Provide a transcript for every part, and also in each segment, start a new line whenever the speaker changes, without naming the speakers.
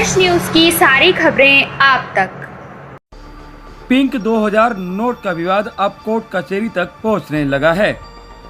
Fresh news की सारी खबरें आप तक।
पिंक 2000 नोट का विवाद अब कोर्ट कचहरी तक पहुंचने लगा है।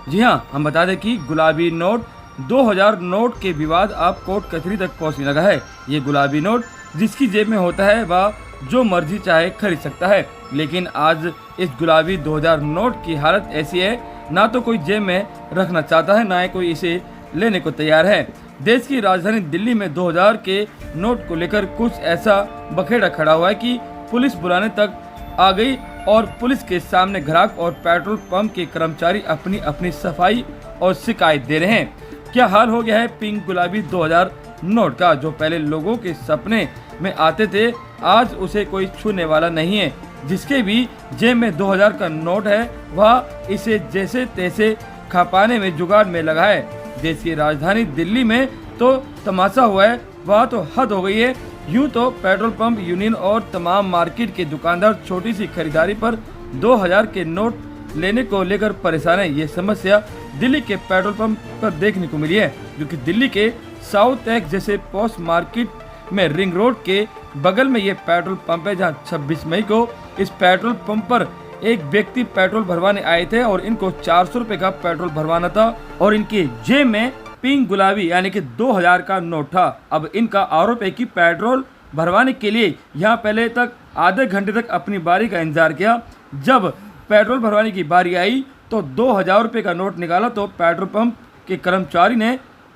जी हां, हम बता दें कि गुलाबी नोट 2000 नोट के विवाद अब कोर्ट कचहरी तक पहुंचने लगा है। ये गुलाबी नोट जिसकी जेब में होता है वह जो मर्जी चाहे खरीद सकता है, लेकिन आज इस गुलाबी 2000 नोट की हालत ऐसी है, ना तो कोई जेब में रखना चाहता है, ना ही कोई इसे लेने को तैयार है। देश की राजधानी दिल्ली में 2000 के नोट को लेकर कुछ ऐसा बखेड़ा खड़ा हुआ है कि पुलिस बुलाने तक आ गई और पुलिस के सामने ग्राहक और पेट्रोल पंप के कर्मचारी अपनी अपनी सफाई और शिकायत दे रहे हैं। क्या हाल हो गया है पिंक गुलाबी 2000 नोट का, जो पहले लोगों के सपने में आते थे, आज उसे कोई छूने वाला नहीं है। जिसके भी जेब में 2000 का नोट है वह इसे जैसे तैसे खपाने में जुगाड़ में लगा है। देश की राजधानी दिल्ली में तो तमाशा हुआ है, वह तो हद हो गई है। यूं तो पेट्रोल पंप यूनियन और तमाम मार्केट के दुकानदार छोटी सी खरीदारी पर 2000 के नोट लेने को लेकर परेशान है। ये समस्या दिल्ली के पेट्रोल पंप पर देखने को मिली है, क्योंकि दिल्ली के साउथ एक्स जैसे पोस्ट मार्केट में रिंग रोड के बगल में ये पेट्रोल पंप है, जहां 26 मई को इस पेट्रोल पंप पर एक व्यक्ति पेट्रोल भरवाने आए थे और इनको 400 रुपए का पेट्रोल भरवाना था और इनके जेब में पिंक गुलाबी यानी कि 2000 का नोट था। अब इनका आरोप है कि पेट्रोल भरवाने के लिए यहाँ पहले तक आधे घंटे तक अपनी बारी का इंतजार किया। जब पेट्रोल भरवाने की बारी आई तो 2000 रुपये का नोट निकाला तो पेट्रोल पंप के कर्मचारी ने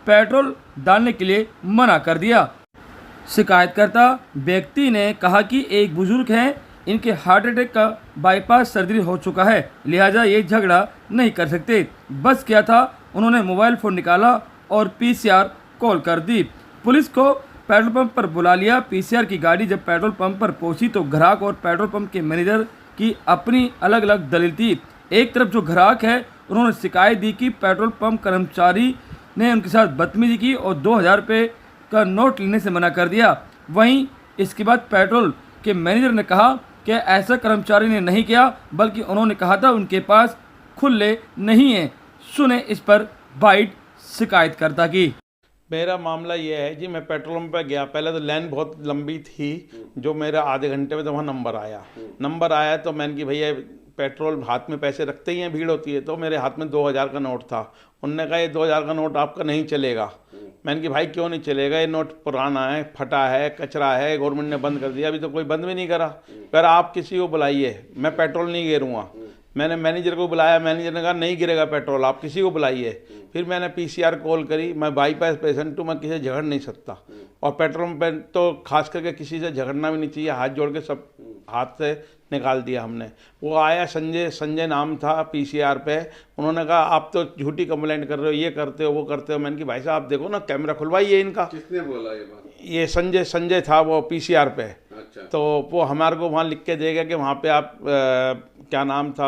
पेट्रोल डालने के लिए मना कर दिया। शिकायतकर्ता व्यक्ति ने कहा कि एक बुजुर्ग हैं, इनके हार्ट अटैक का बाईपास सर्जरी हो चुका है, लिहाजा ये झगड़ा नहीं कर सकते। बस क्या था, उन्होंने मोबाइल फ़ोन निकाला और पीसीआर कॉल कर दी। पुलिस को पेट्रोल पंप पर बुला लिया। पीसीआर की गाड़ी जब पेट्रोल पंप पर पहुंची तो ग्राहक और पेट्रोल पंप के मैनेजर की अपनी अलग अलग दलील थी। एक तरफ जो ग्राहक है उन्होंने शिकायत दी कि पेट्रोल पंप कर्मचारी ने उनके साथ बदतमीजी की और 2000 रुपये का नोट लेने से मना कर दिया। वहीं इसके बाद पेट्रोल के मैनेजर ने कहा कि ऐसा कर्मचारी ने नहीं किया, बल्कि उन्होंने कहा था उनके पास खुले नहीं है। सुने इस पर बाइट शिकायतकर्ता की।
मेरा मामला ये है जी, मैं पेट्रोल पंप पे गया। पहले तो लाइन बहुत लंबी थी, जो मेरा आधे घंटे में तो वहाँ नंबर आया तो मैंने कि भैया पेट्रोल हाथ में पैसे रखते ही हैं, भीड़ होती है। तो मेरे हाथ में 2000 का नोट था। उनने कहा ये 2000 का नोट आपका नहीं चलेगा। मैंने कि भाई क्यों नहीं चलेगा, ये नोट पुराना है, फटा है, कचरा है, गवर्नमेंट ने बंद कर दिया, अभी तो कोई बंद भी नहीं करा। पर आप किसी को बुलाइए, मैं पेट्रोल नहीं गिरूँगा। मैंने मैनेजर को बुलाया, मैनेजर ने कहा नहीं गिरेगा पेट्रोल, आप किसी को बुलाइए। फिर मैंने पीसीआर कॉल करी। मैं बाईपास पेशेंट हूँ, मैं किसी से झगड़ नहीं सकता, और पेट्रोल पंप तो खास करके किसी से झगड़ना भी नहीं चाहिए। हाथ जोड़ के सब हाथ से निकाल दिया हमने। वो आया, संजय नाम था पीसीआर पे। उन्होंने कहा आप तो झूठी कंप्लेंट कर रहे हो, ये करते हो, वो करते हो। मैंने कि भाई साहब देखो ना, कैमरा खुलवाइए इनका।
किसने बोला ये बात?
ये संजय था, वो पीसीआर पे।
अच्छा।
तो वो हमारे को वहाँ लिख के देगा कि वहाँ पे आप क्या नाम था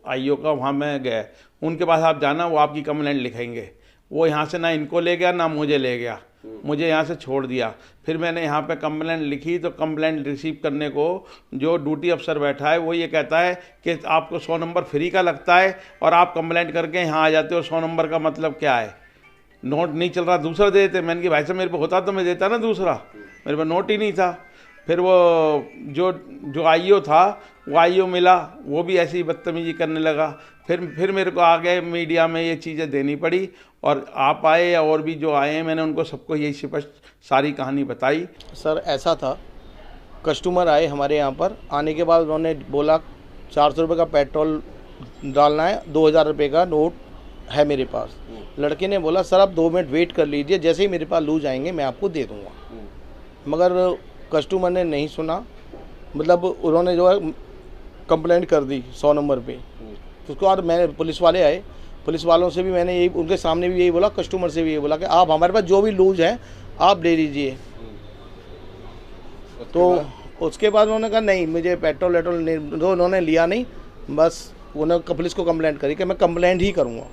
आईओ का, वहाँ में गए, उनके पास आप जाना, वो आपकी कंप्लेंट लिखेंगे। वो यहाँ से ना इनको ले गया ना मुझे ले गया, मुझे यहाँ से छोड़ दिया। फिर मैंने यहाँ पे कंप्लेंट लिखी तो कंप्लेंट रिसीव करने को जो ड्यूटी अफसर बैठा है वो ये कहता है कि आपको 100 नंबर फ्री का लगता है और आप कंप्लेंट करके यहाँ आ जाते हो। 100 नंबर का मतलब क्या है? नोट नहीं चल रहा, दूसरा दे देते। मैंने कि भाई साहब मेरे पे होता तो मैं देता ना दूसरा, मेरे पे नोट ही नहीं था। फिर वो जो आईओ था, वो आईओ मिला, वो भी ऐसी बदतमीजी करने लगा। फिर मेरे को आगे मीडिया में ये चीज़ें देनी पड़ी, और आप आए या और भी जो आए हैं, मैंने उनको सबको यही स्पष्ट सारी कहानी बताई।
सर ऐसा था, कस्टमर आए हमारे यहाँ पर, आने के बाद उन्होंने बोला 400 रुपये का पेट्रोल डालना है, 2000 रुपये का नोट है मेरे पास। लड़के ने बोला सर आप 2 मिनट वेट कर लीजिए, जैसे ही मेरे पास लूज आएंगे मैं आपको दे दूँगा। मगर कस्टमर ने नहीं सुना, मतलब उन्होंने जो है कंप्लेंट कर दी 100 नंबर पे। तो उसके बाद मैंने पुलिस वाले आए, पुलिस वालों से भी मैंने यही, उनके सामने भी यही बोला, कस्टमर से भी यही बोला कि आप हमारे पास जो भी लूज है आप ले लीजिए। तो उसके बाद उन्होंने कहा नहीं मुझे पेट्रोल वेट्रोल नहीं, तो उन्होंने लिया नहीं, बस उन्होंने पुलिस को कंप्लेंट करी कि मैं कंप्लेंट ही करूँगा।